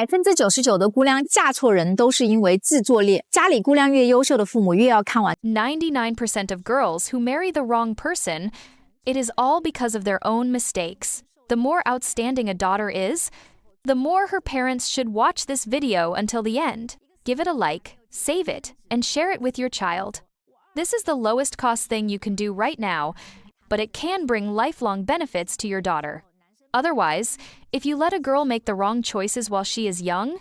99%的姑娘嫁错人都是因为自作孽，家里姑娘越优秀的父母越要看完。99% of girls who marry the wrong person, it is all because of their own mistakes. The more outstanding a daughter is, the more her parents should watch this video until the end. Give it a like, save it, and share it with your child. This is the lowest cost thing you can do right now, but it can bring lifelong benefits to your daughter. Otherwise, if you let a girl make the wrong choices while she is young,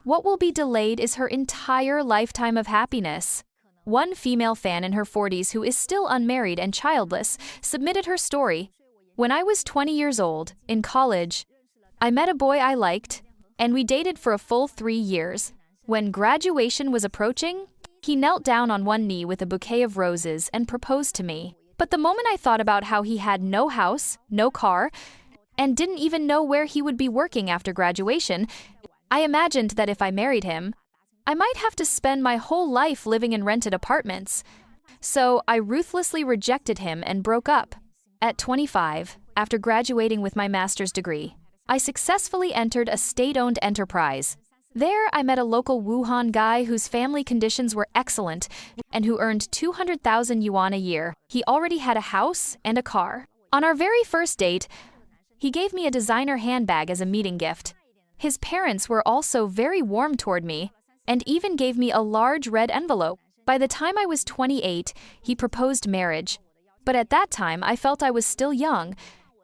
what will be delayed is her entire lifetime of happiness. One female fan in her 40s who is still unmarried and childless submitted her story. When I was 20 years old, in college, I met a boy I liked, and we dated for a full 3 years. When graduation was approaching, he knelt down on one knee with a bouquet of roses and proposed to me. But the moment I thought about how he had no house, no car, and didn't even know where he would be working after graduation, I imagined that if I married him, I might have to spend my whole life living in rented apartments. So I ruthlessly rejected him and broke up. At 25, after graduating with my master's degree, I successfully entered a state-owned enterprise. There, I met a local Wuhan guy whose family conditions were excellent and who earned 200,000 yuan a year. He already had a house and a car. On our very first date, he gave me a designer handbag as a meeting gift. His parents were also very warm toward me and even gave me a large red envelope. By the time I was 28, he proposed marriage. But at that time, I felt I was still young,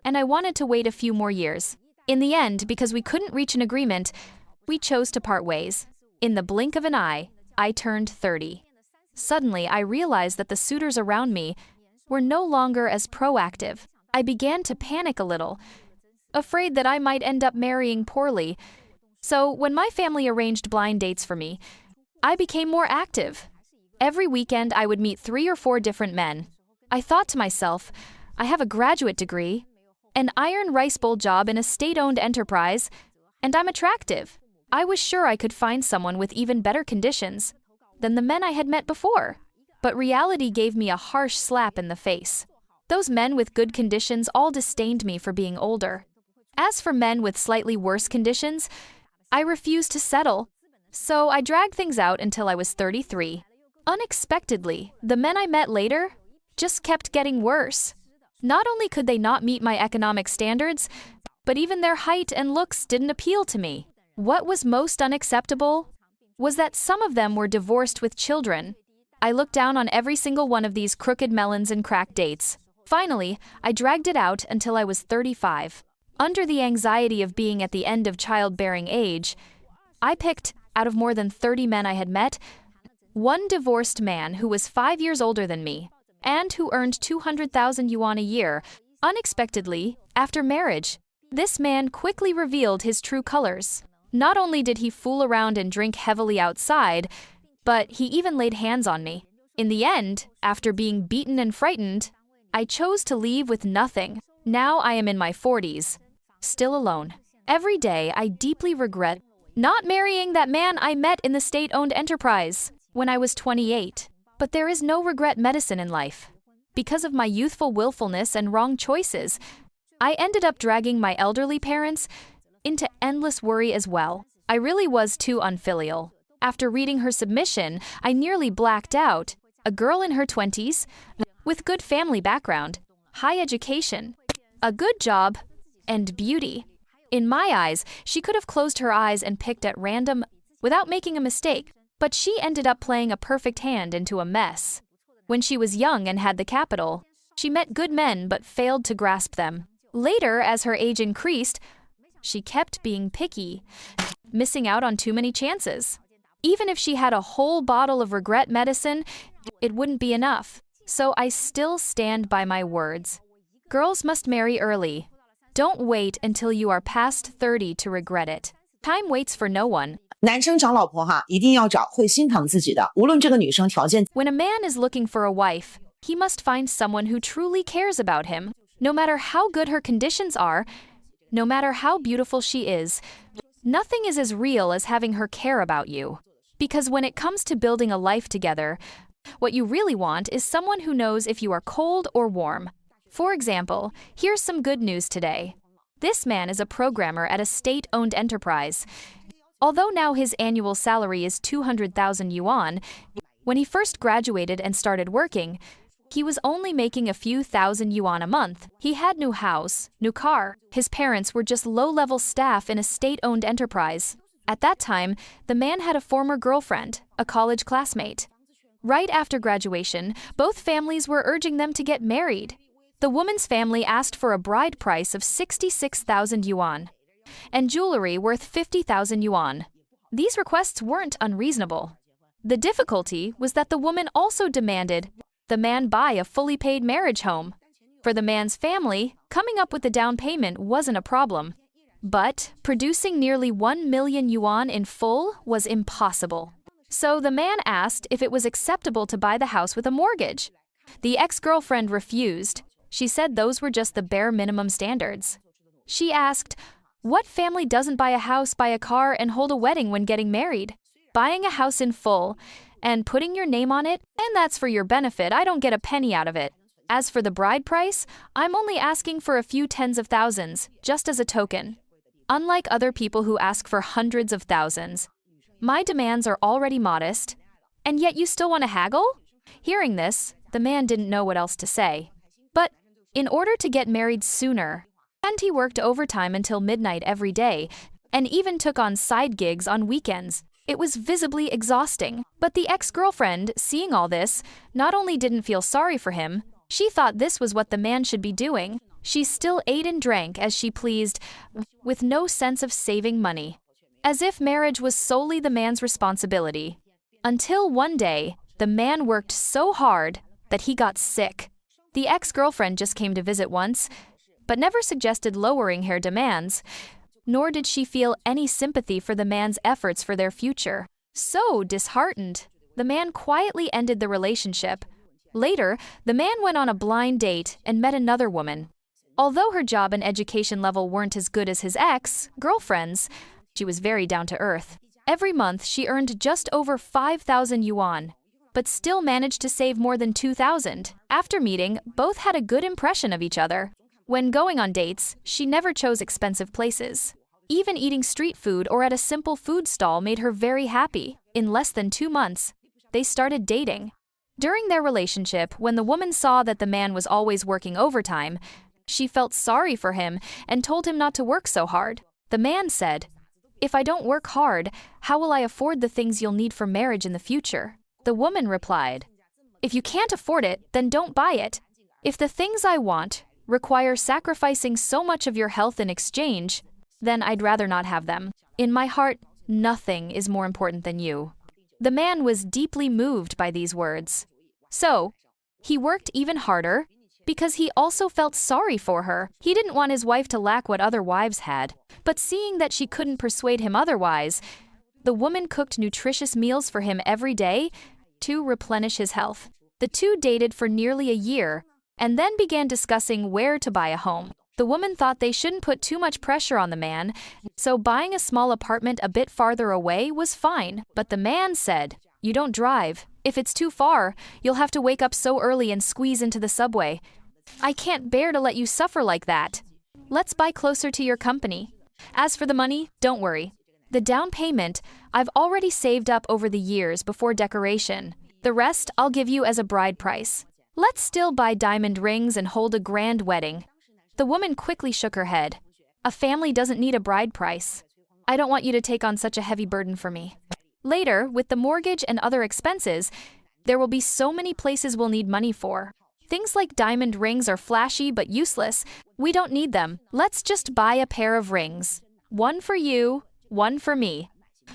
and I wanted to wait a few more years. In the end, because we couldn't reach an agreement, we chose to part ways. In the blink of an eye, I turned 30. Suddenly, I realized that the suitors around me were no longer as proactive. I began to panic a little, afraid that I might end up marrying poorly. So when my family arranged blind dates for me, I became more active. Every weekend, I would meet 3 or 4 different men. I thought to myself, I have a graduate degree, an iron rice bowl job in a state-owned enterprise, and I'm attractive. I was sure I could find someone with even better conditions than the men I had met before. But reality gave me a harsh slap in the face. Those men with good conditions all disdained me for being older. As for men with slightly worse conditions, I refused to settle. So I dragged things out until I was 33. Unexpectedly, the men I met later just kept getting worse. Not only could they not meet my economic standards, but even their height and looks didn't appeal to me. What was most unacceptable was that some of them were divorced with children. I looked down on every single one of these crooked melons and crack dates. Finally, I dragged it out until I was 35. Under the anxiety of being at the end of childbearing age, I picked, out of more than 30 men I had met, one divorced man who was 5 years older than me, and who earned 200,000 yuan a year, unexpectedly, after marriage. This man quickly revealed his true colors. Not only did he fool around and drink heavily outside, but he even laid hands on me. In the end, after being beaten and frightened, I chose to leave with nothing. Now I am in my 40s, still alone. Every day, I deeply regret not marrying that man I met in the state-owned enterprise when I was 28. But there is no regret medicine in life. Because of my youthful willfulness and wrong choices, I ended up dragging my elderly parents into endless worry as well. I really was too unfilial. After reading her submission, I nearly blacked out. A girl in her 20s, with good family background, high education, a good job, and beauty. In my eyes, she could have closed her eyes and picked at random without making a mistake. But she ended up playing a perfect hand into a mess. When she was young and had the capital, she met good men but failed to grasp them. Later, as her age increased, she kept being picky, missing out on too many chances. Even if she had a whole bottle of regret medicine, it wouldn't be enough. So I still stand by my words. Girls must marry early. Don't wait until you are past 30 to regret it. Time waits for no one. 男生找老婆一定要找会心疼自己的，无论这个女生条件。When a man is looking for a wife, he must find someone who truly cares about him. No matter how good her conditions are, no matter how beautiful she is, nothing is as real as having her care about you. Because when it comes to building a life together, what you really want is someone who knows if you are cold or warm. For example, here's some good news today. This man is a programmer at a state-owned enterprise. Although now his annual salary is 200,000 yuan, when he first graduated and started working, he was only making a few thousand yuan a month. He had new house, new car. His parents were just low-level staff in a state-owned enterprise. At that time, the man had a former girlfriend, a college classmate. Right after graduation, both families were urging them to get married. The woman's family asked for a bride price of 66,000 yuan and jewelry worth 50,000 yuan. These requests weren't unreasonable. The difficulty was that the woman also demanded the man buy a fully paid marriage home. For the man's family, coming up with the down payment wasn't a problem. But producing nearly 1 million yuan in full was impossible. So the man asked if it was acceptable to buy the house with a mortgage. The ex-girlfriend refused. She said those were just the bare minimum standards. She asked, "What family doesn't buy a house, buy a car, and hold a wedding when getting married? Buying a house in full and putting your name on it, and that's for your benefit, I don't get a penny out of it. As for the bride price, I'm only asking for a few tens of thousands, just as a token. Unlike other people who ask for hundreds of thousands, my demands are already modest, and yet you still want to haggle?" Hearing this, the man didn't know what else to say. But in order to get married sooner, and he worked overtime until midnight every day, and even took on side gigs on weekends. It was visibly exhausting. But the ex-girlfriend, seeing all this, not only didn't feel sorry for him, she thought this was what the man should be doing. She still ate and drank as she pleased, with no sense of saving money, as if marriage was solely the man's responsibility. Until one day, the man worked so hard that he got sick. The ex-girlfriend just came to visit once, but never suggested lowering her demands, nor did she feel any sympathy for the man's efforts for their future. So disheartened, the man quietly ended the relationship. Later, the man went on a blind date and met another woman. Although her job and education level weren't as good as his ex-girlfriend's, she was very down to earth. Every month, she earned just over 5,000 yuan, but still managed to save more than 2,000. After meeting, both had a good impression of each other. When going on dates, she never chose expensive places. Even eating street food or at a simple food stall made her very happy. In less than 2 months, they started dating. During their relationship, when the woman saw that the man was always working overtime, she felt sorry for him and told him not to work so hard. The man said, "If I don't work hard, how will I afford the things you'll need for marriage in the future?" The woman replied, "If you can't afford it, then don't buy it. If the things I want require sacrificing so much of your health in exchange, then I'd rather not have them. In my heart, nothing is more important than you." The man was deeply moved by these words. So, he worked even harder because he also felt sorry for her. He didn't want his wife to lack what other wives had. But seeing that she couldn't persuade him otherwise, the woman cooked nutritious meals for him every day to replenish his health. The two dated for nearly a year and then began discussing where to buy a home. The woman thought they shouldn't put too much pressure on the man, so buying a small apartment a bit farther away was fine. But the man said, "You don't drive. If it's too far, you'll have to wake up so early and squeeze into the subway. I can't bear to let you suffer like that. Let's buy closer to your company. As for the money, don't worry. The down payment I've already saved up over the years before decoration. The rest I'll give you as a bride price. Let's still buy diamond rings and hold a grand wedding." The woman quickly shook her head. "A family doesn't need a bride price. I don't want you to take on such a heavy burden for me. Later, with the mortgage and other expenses, there will be so many places we'll need money for. Things like diamond rings are flashy but useless. We don't need them. Let's just buy a pair of rings. One for you, one for me.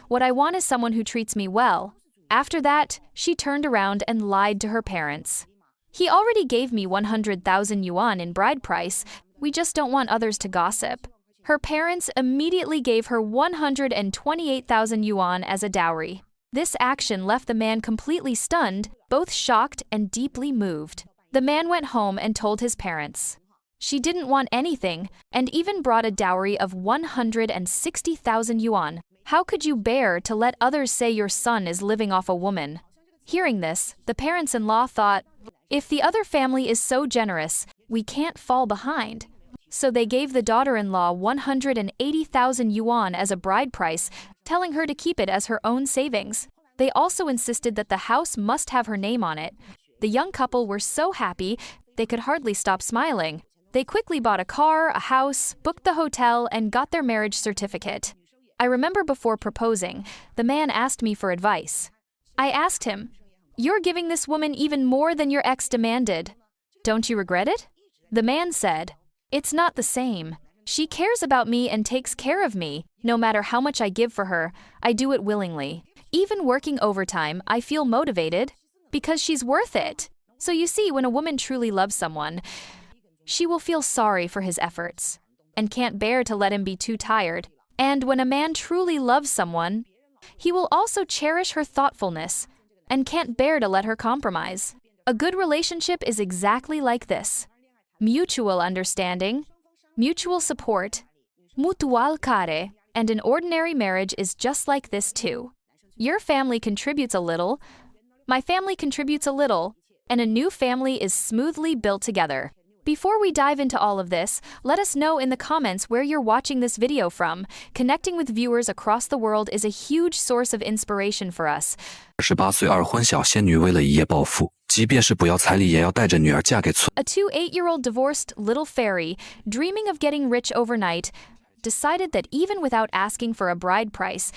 What I want is someone who treats me well." After that, she turned around and lied to her parents. "He already gave me 100,000 yuan in bride price. We just don't want others to gossip." Her parents immediately gave her 128,000 yuan as a dowry. This action left the man completely stunned, both shocked and deeply moved. The man went home and told his parents. She didn't want anything and even brought a dowry of 160,000 yuan. "How could you bear to let others say your son is living off a woman?" Hearing this, the parents-in-law thought, "If the other family is so generous, we can't fall behind." So they gave the daughter-in-law 180,000 yuan as a bride price, telling her to keep it as her own savings. They also insisted that the house must have her name on it. The young couple were so happy, they could hardly stop smiling. They quickly bought a car, a house, booked the hotel, and got their marriage certificate. I remember before proposing, the man asked me for advice. I asked him, "You're giving this woman even more than your ex demanded. Don't you regret it?" The man said, "It's not the same. She cares about me and takes care of me. No matter how much I give for her, I do it willingly. Even working overtime, I feel motivated because she's worth it." So you see, when a woman truly loves someone, she will feel sorry for his efforts and can't bear to let him be too tired. And when a man truly loves someone, he will also cherish her thoughtfulness and can't bear to let her compromise. A good relationship is exactly like this. Mutual understanding, mutual support, mutual care, and an ordinary marriage is just like this too. Your family contributes a little, my family contributes a little, and a new family is smoothly built together. Before we dive into all of this, let us know in the comments where you're watching this video from. Connecting with viewers across the world is a huge source of inspiration for us. 18岁二婚小仙女为了一夜暴富，即便是不要彩礼也要带着女儿嫁给村。 A 8-year-old divorced little fairy, dreaming of getting rich overnight, decided that even without asking for a bride price,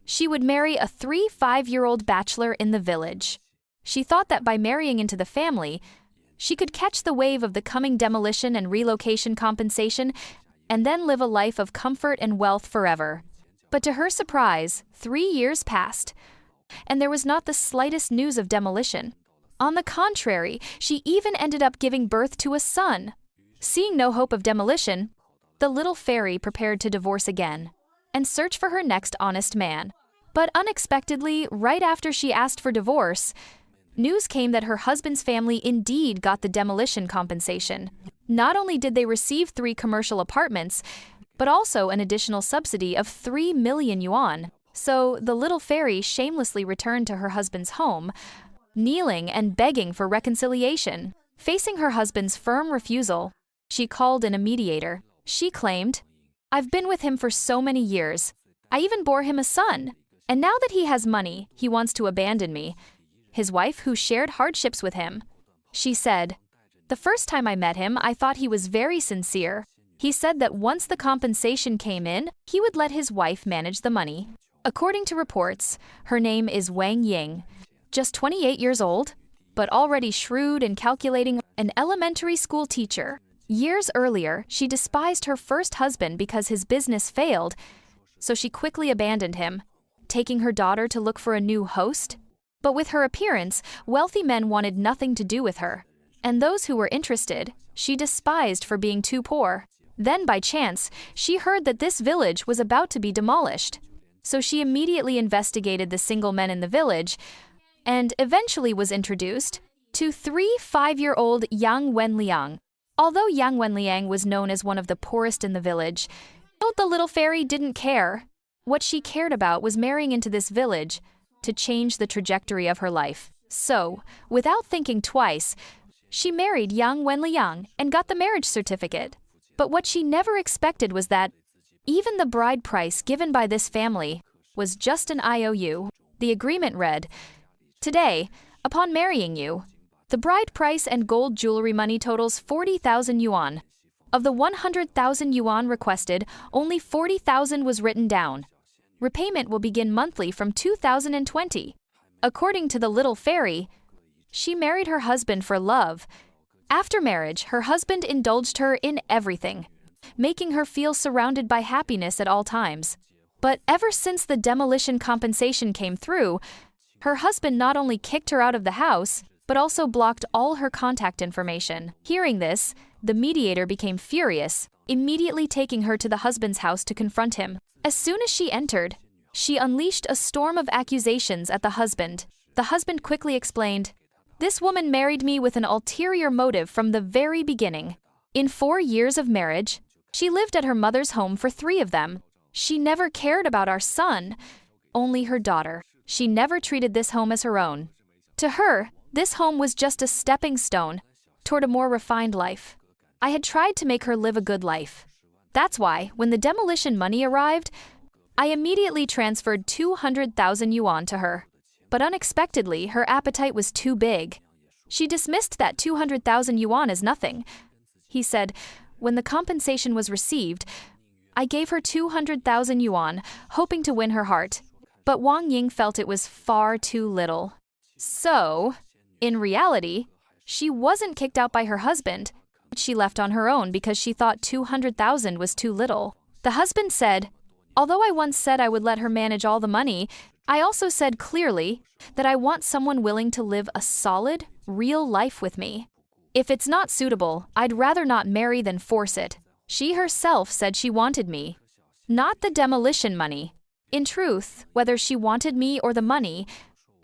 she would marry a 5-year-old bachelor in the village. She thought that by marrying into the family, she could catch the wave of the coming demolition and relocation compensation and then live a life of comfort and wealth forever. But to her surprise, 3 years passed, and there was not the slightest news of demolition. On the contrary, she even ended up giving birth to a son. Seeing no hope of demolition, the little fairy prepared to divorce again and search for her next honest man. But unexpectedly, right after she asked for divorce, news came that her husband's family indeed got the demolition compensation. Not only did they receive 3 commercial apartments, but also an additional subsidy of 3 million yuan. So the little fairy shamelessly returned to her husband's home, kneeling and begging for reconciliation. Facing her husband's firm refusal, she called in a mediator. She claimed, "I've been with him for so many years. I even bore him a son. And now that he has money, he wants to abandon me." His wife, who shared hardships with him, she said, "The first time I met him, I thought he was very sincere. He said that once the compensation came in, he would let his wife manage the money." According to reports, her name is Wang Ying, just 28 years old, but already shrewd and calculating, an elementary school teacher. Years earlier, she despised her first husband because his business failed, so she quickly abandoned him, taking her daughter to look for a new host. But with her appearance, wealthy men wanted nothing to do with her, and those who were interested, she despised for being too poor. Then by chance, she heard that this village was about to be demolished. So she immediately investigated the single men in the village, and eventually was introduced to 5-year-old Yang Wenliang. Although Yang Wenliang was known as one of the poorest in the village, the little fairy didn't care. What she cared about was marrying into this village to change the trajectory of her life. So, without thinking twice, she married Yang Wenliang and got the marriage certificate. But what she never expected was that even the bride price given by this family was just an IOU. The agreement read, "Today, upon marrying you, the bride price and gold jewelry money totals 40,000 yuan. Of the 100,000 yuan requested, only 40,000 was written down. Repayment will begin monthly from 2020. According to the little fairy, she married her husband for love. After marriage, her husband indulged her in everything, making her feel surrounded by happiness at all times. But ever since the demolition compensation came through, her husband not only kicked her out of the house, but also blocked all her contact information. Hearing this, the mediator became furious, immediately taking her to the husband's house to confront him. As soon as she entered, she unleashed a storm of accusations at the husband. The husband quickly explained, "This woman married me with an ulterior motive from the very beginning. In 4 years of marriage, she lived at her mother's home for 3 of them. She never cared about our son, only her daughter. She never treated this home as her own. To her, this home was just a stepping stone toward a more refined life. I had tried to make her live a good life. That's why, when the demolition money arrived, I immediately transferred 200,000 yuan to her. But unexpectedly, her appetite was too big. She dismissed that 200,000 yuan as nothing. He said, when the compensation was received, I gave her 200,000 yuan, hoping to win her heart. But Wang Ying felt it was far too little. So, in reality, she wasn't kicked out by her husband. She left on her own because she thought 200,000 was too little. The husband said, although I once said I would let her manage all the money, I also said clearly that I want someone willing to live a solid, real life with me. If it's not suitable, I'd rather not marry than force it. She herself said she wanted me, not the demolition money. In truth, whether she wanted me or the money,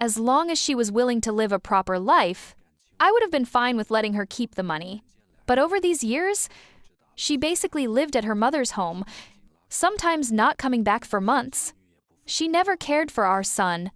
as long as she was willing to live a proper life, I would have been fine with letting her keep the money. But over these years, she basically lived at her mother's home, sometimes not coming back for months. She never cared for our son.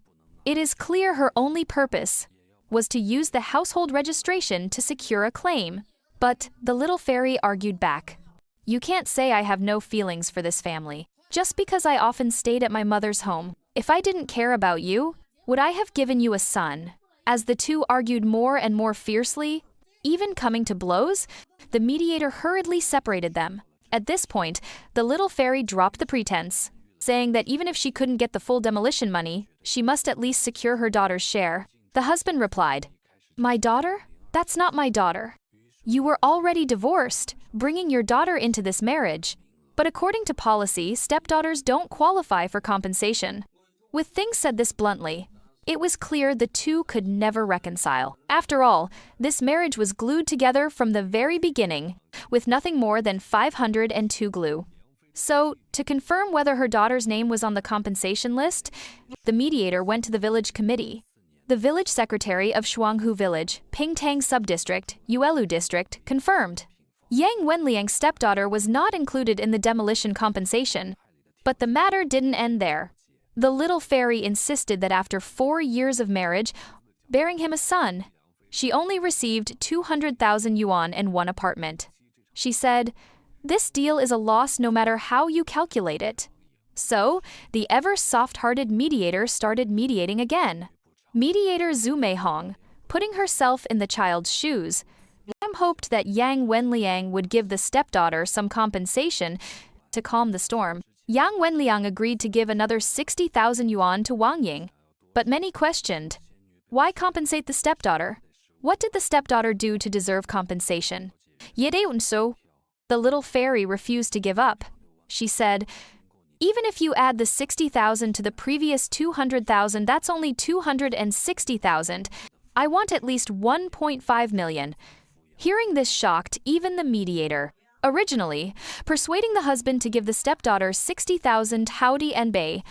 It is clear her only purpose was to use the household registration to secure a claim. But the little fairy argued back. You can't say I have no feelings for this family. Just because I often stayed at my mother's home, if I didn't care about you, would I have given you a son? As the two argued more and more fiercely, even coming to blows, the mediator hurriedly separated them. At this point, the little fairy dropped the pretense, saying that even if she couldn't get the full demolition money, she must at least secure her daughter's share. The husband replied, "My daughter? That's not my daughter. You were already divorced, bringing your daughter into this marriage. But according to policy, stepdaughters don't qualify for compensation." With things said this bluntly, it was clear the two could never reconcile. After all, this marriage was glued together from the very beginning, with nothing more than 502 glue. So, to confirm whether her daughter's name was on the compensation list, the mediator went to the village committee. The village secretary of Shuanghu Village, Pingtang Subdistrict, Yuelu District, confirmed. Yang Wenliang's stepdaughter was not included in the demolition compensation. But the matter didn't end there. The little fairy insisted that after 4 years of marriage, bearing him a son, she only received 200,000 yuan and one apartment. She said, "This deal is a loss no matter how you calculate it." So, the ever soft-hearted mediator started mediating again. Mediator Zhu Meihong, putting herself in the child's shoes, hoped that Yang Wenliang would give the stepdaughter some compensation to calm the storm. Yang Wenliang agreed to give another 60,000 yuan to Wang Ying. But many questioned, why compensate the stepdaughter? What did the stepdaughter do to deserve compensation? So, the little fairy refused to give up. She said, even if you add the 60,000 to the previous 200,000, that's only 260,000. I want at least 1.5 million. Hearing this shocked even the mediator. Originally, persuading the husband to give the stepdaughter 60,000 Howdy and Bay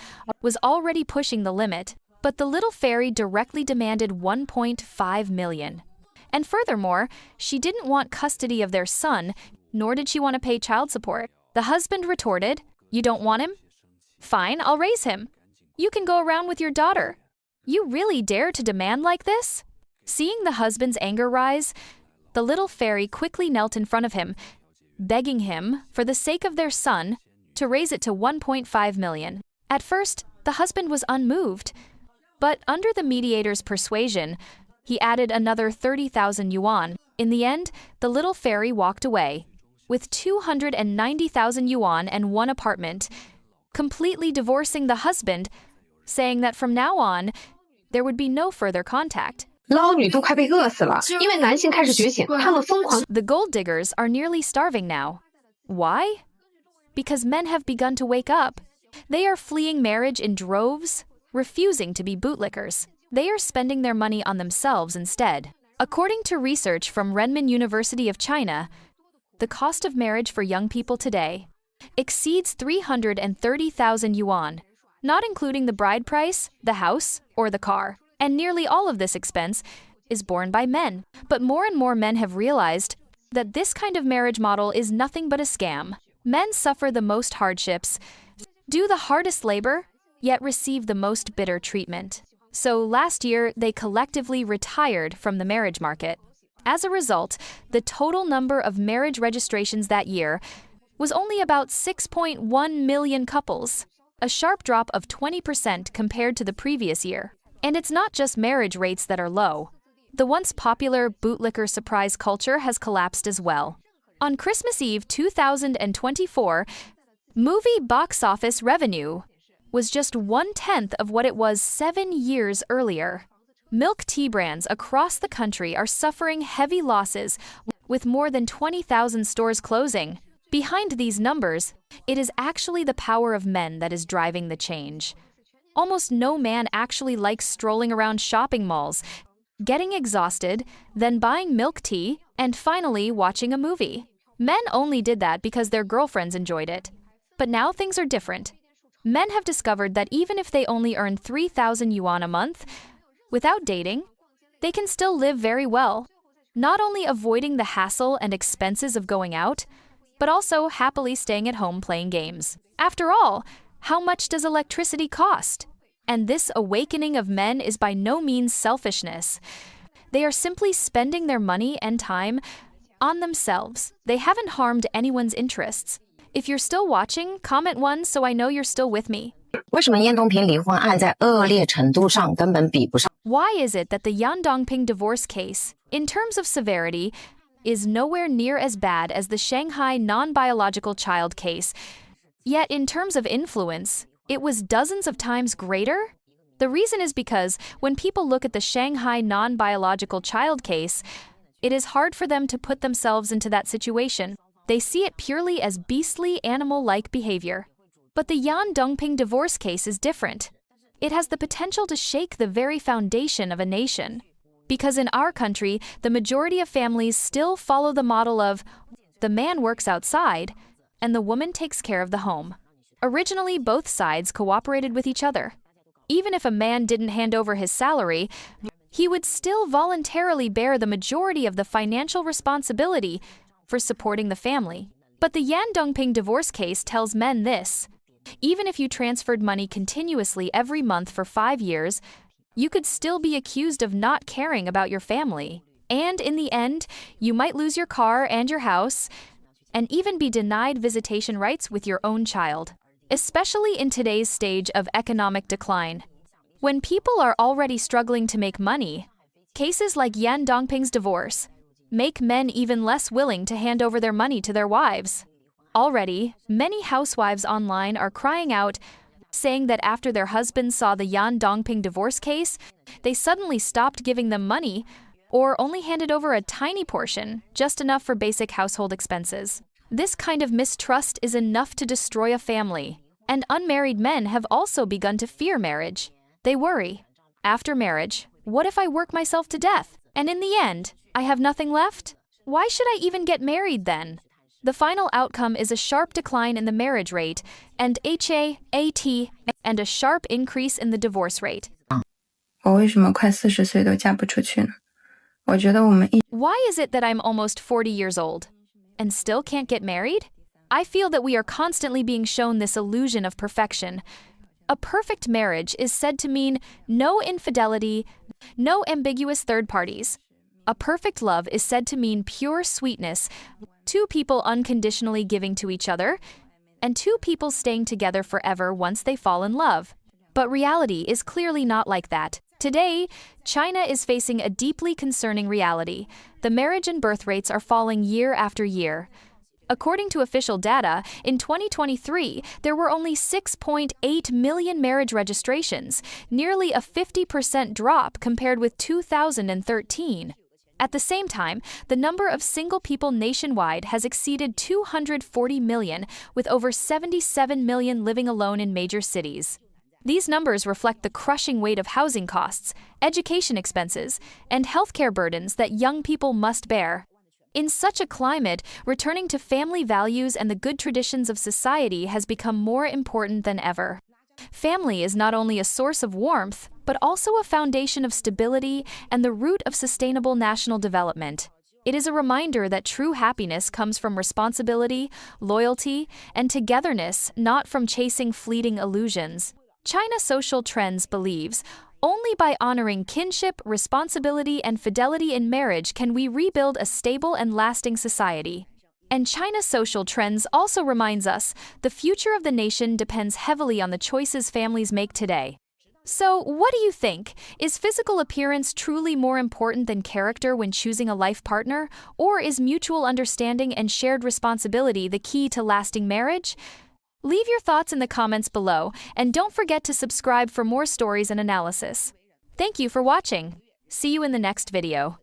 was already pushing the limit, but the little fairy directly demanded 1.5 million. And furthermore, she didn't want custody of their son, nor did she want to pay child support. The husband retorted, "You don't want him? Fine, I'll raise him. You can go around with your daughter. You really dare to demand like this?" Seeing the husband's anger rise, the little fairy quickly knelt in front of him, begging him, for the sake of their son, to raise it to 1.5 million. At first, the husband was unmoved, but under the mediator's persuasion, he added another 30,000 yuan. In the end, the little fairy walked away, with 290,000 yuan and one apartment, completely divorcing the husband, saying that from now on, there would be no further contact. 捞女都快被饿死了，因为男性开始觉醒，他们疯狂。 The gold diggers are nearly starving now. Why? Because men have begun to wake up. They are fleeing marriage in droves, refusing to be bootlickers. They are spending their money on themselves instead. According to research from Renmin University of China, the cost of marriage for young people today exceeds 330,000 yuan, not including the bride price, the house, or the car. And nearly all of this expense is borne by men. But more and more men have realized that this kind of marriage model is nothing but a scam. Men suffer the most hardships, do the hardest labor, yet receive the most bitter treatment. So last year, they collectively retired from the marriage market. As a result, the total number of marriage registrations that year was only about 6.1 million couples, a sharp drop of 20% compared to the previous year. And it's not just marriage rates that are low. The once popular bootlicker surprise culture has collapsed as well. On Christmas Eve 2024, movie box office revenue was just 1/10 of what it was 7 years earlier. Milk tea brands across the country are suffering heavy losses, with more than 20,000 stores closing. Behind these numbers, it is actually the power of men that is driving the change. Almost no man actually likes strolling around shopping malls, getting exhausted, then buying milk tea, and finally watching a movie. Men only did that because their girlfriends enjoyed it. But now things are different. Men have discovered that even if they only earn 3,000 yuan a month, without dating, they can still live very well, not only avoiding the hassle and expenses of going out, but also happily staying at home playing games. After all, how much does electricity cost? And this awakening of men is by no means selfishness. They are simply spending their money and time on themselves. They haven't harmed anyone's interests. If you're still watching, comment 1 so I know you're still with me. 为什么燕东平离婚案在恶劣程度上根本比不上？ Why is it that the Yan Dongping divorce case, in terms of severity, is nowhere near as bad as the Shanghai non-biological child case, yet in terms of influence, it was dozens of times greater? The reason is because when people look at the Shanghai non-biological child case, it is hard for them to put themselves into that situation. They see it purely as beastly animal-like behavior. But the Yan Dongping divorce case is different. It has the potential to shake the very foundation of a nation. Because in our country, the majority of families still follow the model of the man works outside and the woman takes care of the home. Originally, both sides cooperated with each other. Even if a man didn't hand over his salary, he would still voluntarily bear the majority of the financial responsibility for supporting the family. But the Yan Dongping divorce case tells men this. Even if you transferred money continuously every month for 5 years, you could still be accused of not caring about your family. And in the end, you might lose your car and your house, and even be denied visitation rights with your own child, especially in today's stage of economic decline. When people are already struggling to make money, cases like Yan Dongping's divorce make men even less willing to hand over their money to their wives. Already, many housewives online are crying out, saying that after their husbands saw the Yan Dongping divorce case, they suddenly stopped giving them money or only handed over a tiny portion, just enough for basic household expenses. This kind of mistrust is enough to destroy a family. And unmarried men have also begun to fear marriage. They worry, after marriage, what if I work myself to death? And in the end, I have nothing left? Why should I even get married then? The final outcome is a sharp decline in the marriage rate, and HAAT, and a sharp increase in the divorce rate. 我为什么快40岁都嫁不出去呢？我觉得我们 Why is it that I'm almost 40 years old and still can't get married? I feel that we are constantly being shown this illusion of perfection. A perfect marriage is said to mean no infidelity, no ambiguous third parties. A perfect love is said to mean pure sweetness, 2 people unconditionally giving to each other, and 2 people staying together forever once they fall in love. But reality is clearly not like that. Today, China is facing a deeply concerning reality. The marriage and birth rates are falling year after year. According to official data, in 2023, there were only 6.8 million marriage registrations, nearly a 50% drop compared with 2013. At the same time, the number of single people nationwide has exceeded 240 million, with over 77 million living alone in major cities. These numbers reflect the crushing weight of housing costs, education expenses, and healthcare burdens that young people must bear. In such a climate, returning to family values and the good traditions of society has become more important than ever. Family is not only a source of warmth, but also a foundation of stability and the root of sustainable national development. It is a reminder that true happiness comes from responsibility, loyalty, and togetherness, not from chasing fleeting illusions. China Social Trends believes Only by honoring kinship, responsibility, and fidelity in marriage can we rebuild a stable and lasting society. And China's social trends also reminds us the future of the nation depends heavily on the choices families make today. So, what do you think? Is physical appearance truly more important than character when choosing a life partner? Or is mutual understanding and shared responsibility the key to lasting marriage? Leave your thoughts in the comments below, and don't forget to subscribe for more stories and analysis. Thank you for watching. See you in the next video.